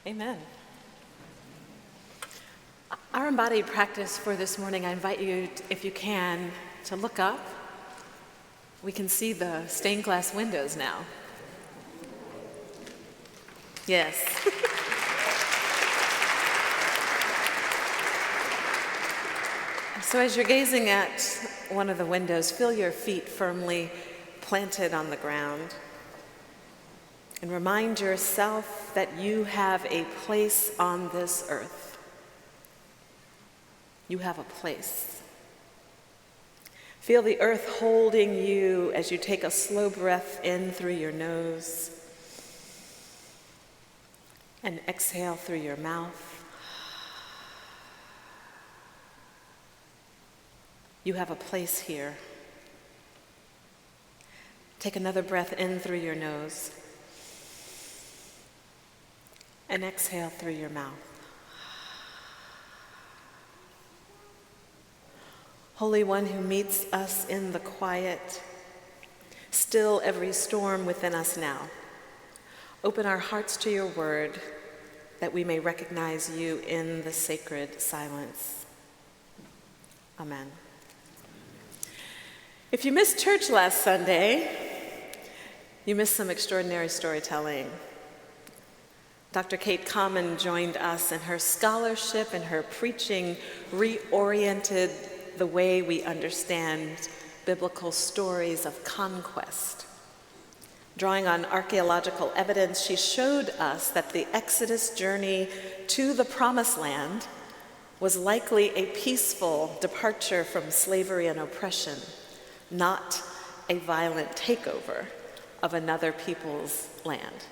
Amen. Our embodied practice for this morning, I invite you, if you can, to look up. We can see the stained glass windows now. Yes. So as you're gazing at one of the windows, feel your feet firmly planted on the ground. And remind yourself that you have a place on this earth. You have a place. Feel the earth holding you as you take a slow breath in through your nose and exhale through your mouth. You have a place here. Take another breath in through your nose and exhale through your mouth. Holy One who meets us in the quiet, still every storm within us now. Open our hearts to your word that we may recognize you in the sacred silence. Amen. If you missed church last Sunday, you missed some extraordinary storytelling. Dr. Kate Common joined us, and her scholarship and her preaching reoriented the way we understand biblical stories of conquest. Drawing on archaeological evidence, she showed us that the Exodus journey to the Promised Land was likely a peaceful departure from slavery and oppression, not a violent takeover of another people's land.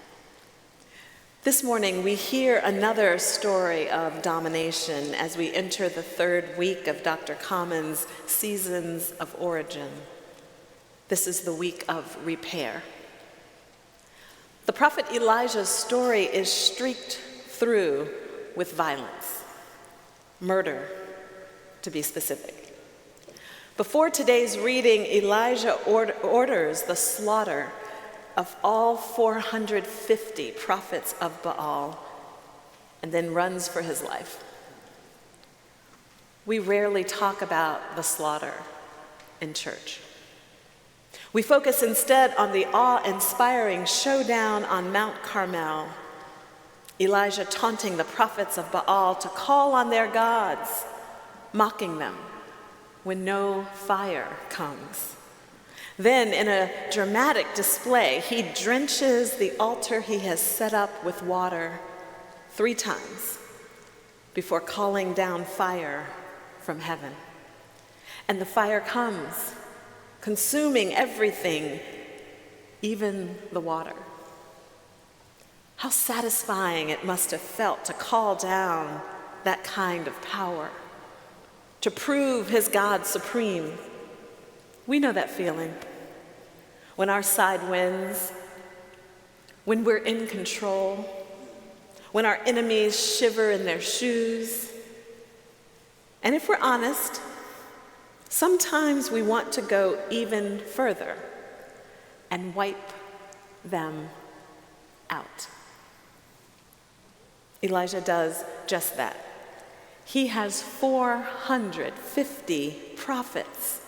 This morning, we hear another story of domination as we enter the third week of Dr. Common's Seasons of Origin. This is the week of repair. The prophet Elijah's story is streaked through with violence, murder, to be specific. Before today's reading, Elijah orders the slaughter of all 450 prophets of Baal, and then runs for his life. We rarely talk about the slaughter in church. We focus instead on the awe-inspiring showdown on Mount Carmel, Elijah taunting the prophets of Baal to call on their gods, mocking them when no fire comes. Then, in a dramatic display, he drenches the altar he has set up with water 3 times before calling down fire from heaven. And the fire comes, consuming everything, even the water. How satisfying it must have felt to call down that kind of power, to prove his God supreme. We know that feeling. When our side wins, when we're in control, when our enemies shiver in their shoes. And if we're honest, sometimes we want to go even further and wipe them out. Elijah does just that. He has 450 prophets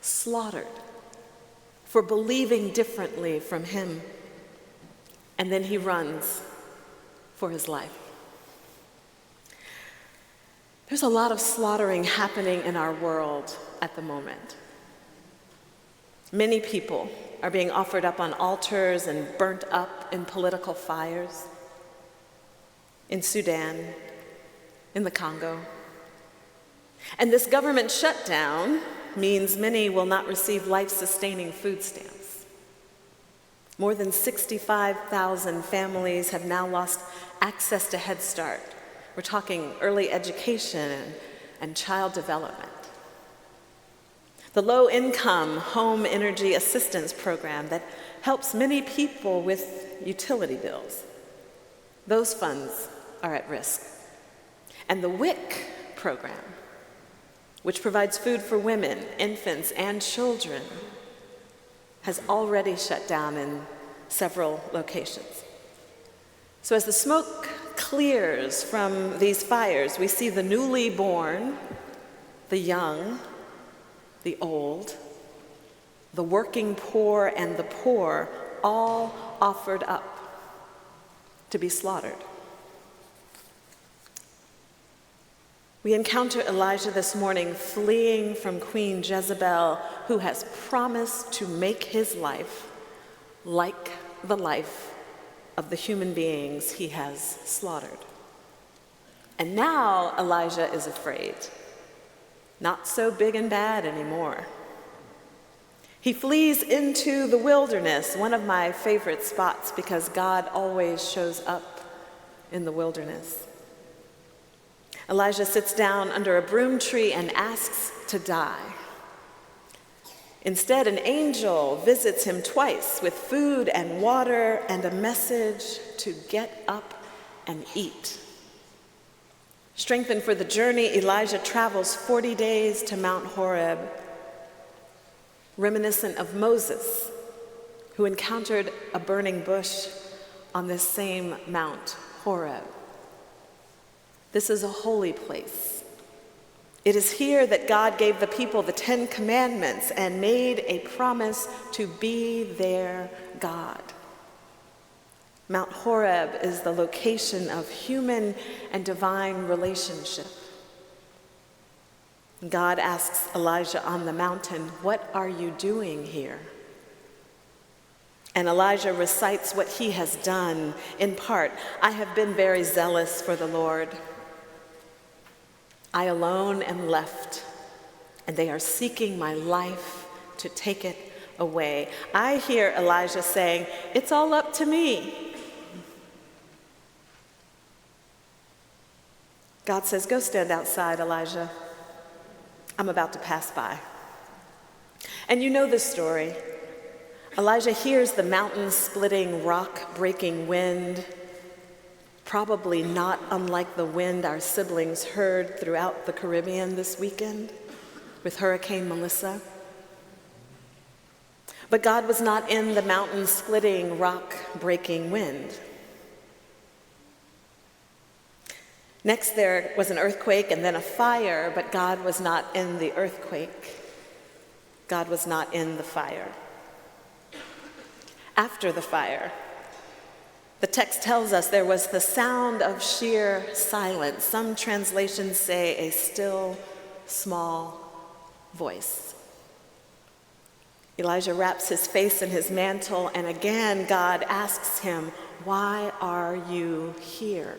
slaughtered for believing differently from him. And then he runs for his life. There's a lot of slaughtering happening in our world at the moment. Many people are being offered up on altars and burnt up in political fires. In Sudan, in the Congo. And this government shutdown means many will not receive life-sustaining food stamps. More than 65,000 families have now lost access to Head Start. We're talking early education and child development. The low-income home energy assistance program that helps many people with utility bills. Those funds are at risk. And the WIC program, which provides food for women, infants, and children, has already shut down in several locations. So as the smoke clears from these fires. We see the newly born, the young, the old, the working poor and the poor, all offered up to be slaughtered. We encounter Elijah this morning fleeing from Queen Jezebel, who has promised to make his life like the life of the human beings he has slaughtered. And now Elijah is afraid. Not so big and bad anymore. He flees into the wilderness, one of my favorite spots because God always shows up in the wilderness. Elijah sits down under a broom tree and asks to die. Instead, an angel visits him twice with food and water and a message to get up and eat. Strengthened for the journey, Elijah travels 40 days to Mount Horeb, reminiscent of Moses, who encountered a burning bush on this same Mount Horeb. This is a holy place. It is here that God gave the people the 10 Commandments and made a promise to be their God. Mount Horeb is the location of human and divine relationship. God asks Elijah on the mountain, "What are you doing here?" And Elijah recites what he has done in part. "I have been very zealous for the Lord. I alone am left, and they are seeking my life to take it away." I hear Elijah saying, "It's all up to me." God says, "Go stand outside, Elijah. I'm about to pass by." And you know the story. Elijah hears the mountain-splitting, rock-breaking wind, probably not unlike the wind our siblings heard throughout the Caribbean this weekend with Hurricane Melissa. But God was not in the mountain-splitting, rock-breaking wind. Next, there was an earthquake and then a fire, but God was not in the earthquake. God was not in the fire. After the fire, the text tells us there was the sound of sheer silence. Some translations say a still, small voice. Elijah wraps his face in his mantle, and again God asks him, "Why are you here?"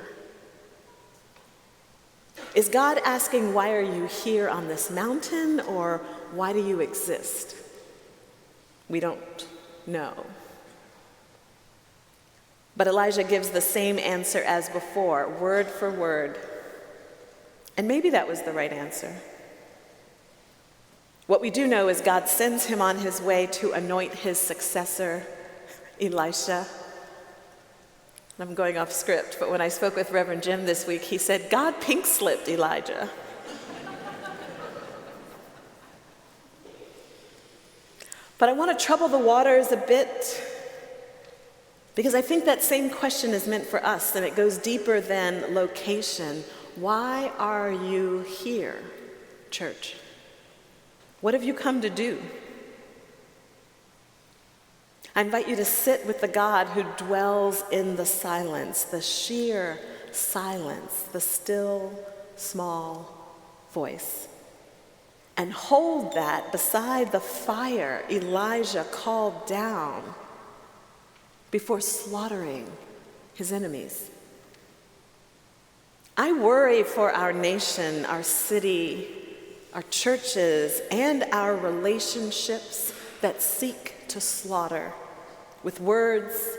Is God asking, "Why are you here on this mountain?" or "Why do you exist?" We don't know. But Elijah gives the same answer as before, word for word. And maybe that was the right answer. What we do know is God sends him on his way to anoint his successor, Elisha. I'm going off script, but when I spoke with Reverend Jim this week, he said, God pink-slipped Elijah. But I want to trouble the waters a bit, because I think that same question is meant for us, and it goes deeper than location. Why are you here, church? What have you come to do? I invite you to sit with the God who dwells in the silence, the sheer silence, the still, small voice. And hold that beside the fire Elijah called down before slaughtering his enemies. I worry for our nation, our city, our churches, and our relationships that seek to slaughter with words,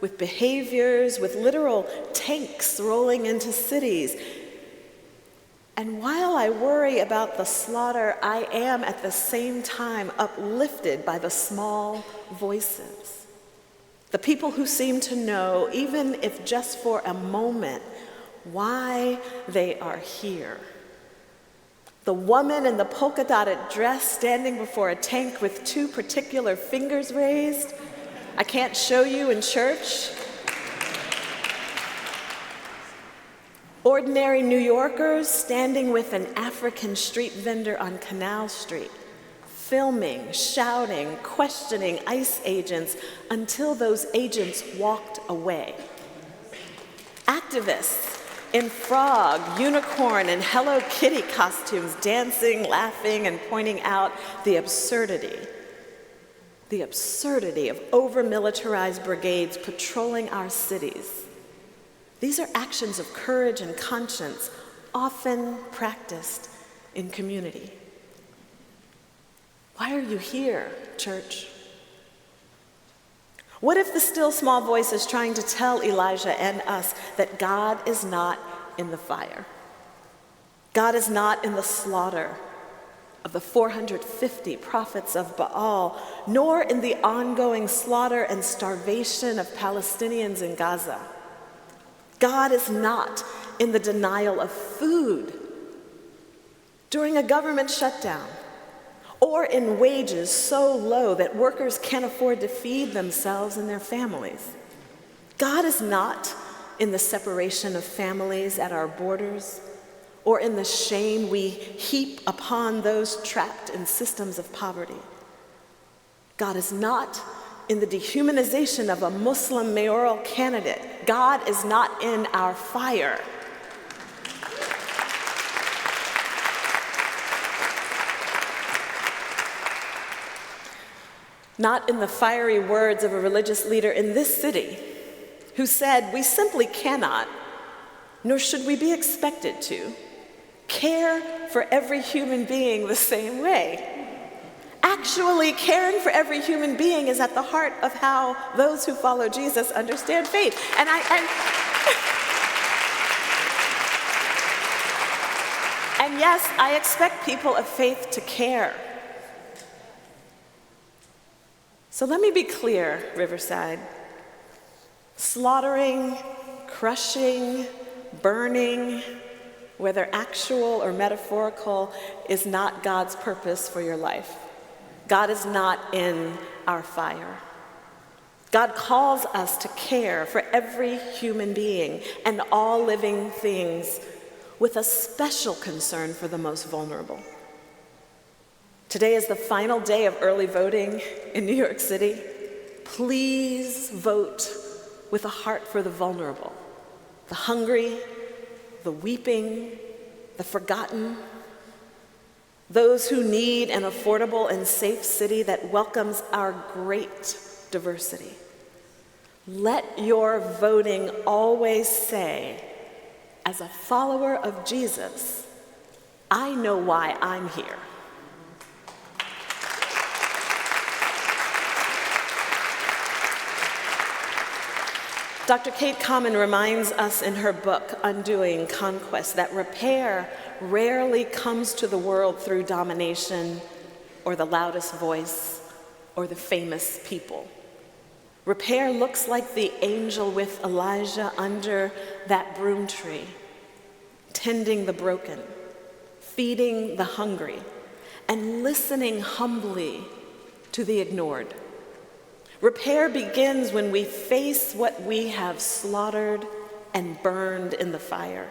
with behaviors, with literal tanks rolling into cities. And while I worry about the slaughter, I am at the same time uplifted by the small voices. The people who seem to know, even if just for a moment, why they are here. The woman in the polka-dotted dress standing before a tank with two particular fingers raised. I can't show you in church. Ordinary New Yorkers standing with an African street vendor on Canal Street, filming, shouting, questioning ICE agents until those agents walked away. Activists in frog, unicorn, and Hello Kitty costumes, dancing, laughing, and pointing out the absurdity of over-militarized brigades patrolling our cities. These are actions of courage and conscience, often practiced in community. Why are you here, church? What if the still small voice is trying to tell Elijah and us that God is not in the fire? God is not in the slaughter of the 450 prophets of Baal, nor in the ongoing slaughter and starvation of Palestinians in Gaza. God is not in the denial of food during a government shutdown, or in wages so low that workers can't afford to feed themselves and their families. God is not in the separation of families at our borders, or in the shame we heap upon those trapped in systems of poverty. God is not in the dehumanization of a Muslim mayoral candidate. God is not in our fire. Not in the fiery words of a religious leader in this city who said, "We simply cannot, nor should we be expected to, care for every human being the same way." Actually, caring for every human being is at the heart of how those who follow Jesus understand faith. And yes, I expect people of faith to care. So let me be clear, Riverside. Slaughtering, crushing, burning, whether actual or metaphorical, is not God's purpose for your life. God is not in our fire. God calls us to care for every human being and all living things, with a special concern for the most vulnerable. Today is the final day of early voting in New York City. Please vote with a heart for the vulnerable, the hungry, the weeping, the forgotten, those who need an affordable and safe city that welcomes our great diversity. Let your voting always say, as a follower of Jesus, I know why I'm here. Dr. Kate Common reminds us in her book, Undoing Conquest, that repair rarely comes to the world through domination or the loudest voice or the famous people. Repair looks like the angel with Elijah under that broom tree, tending the broken, feeding the hungry, and listening humbly to the ignored. Repair begins when we face what we have slaughtered and burned in the fire.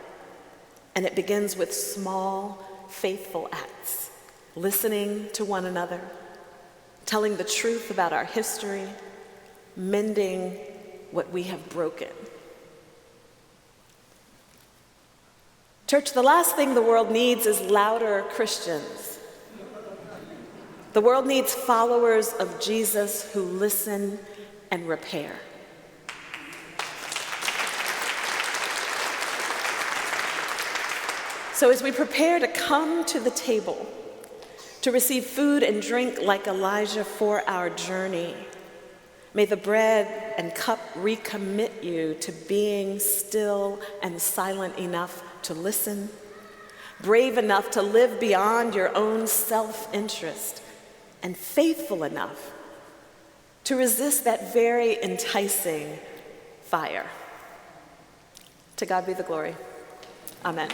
And it begins with small, faithful acts, listening to one another, telling the truth about our history, mending what we have broken. Church, the last thing the world needs is louder Christians. The world needs followers of Jesus who listen and repair. So as we prepare to come to the table, to receive food and drink like Elijah for our journey, may the bread and cup recommit you to being still and silent enough to listen, brave enough to live beyond your own self-interest, and faithful enough to resist that very enticing fire. To God be the glory. Amen.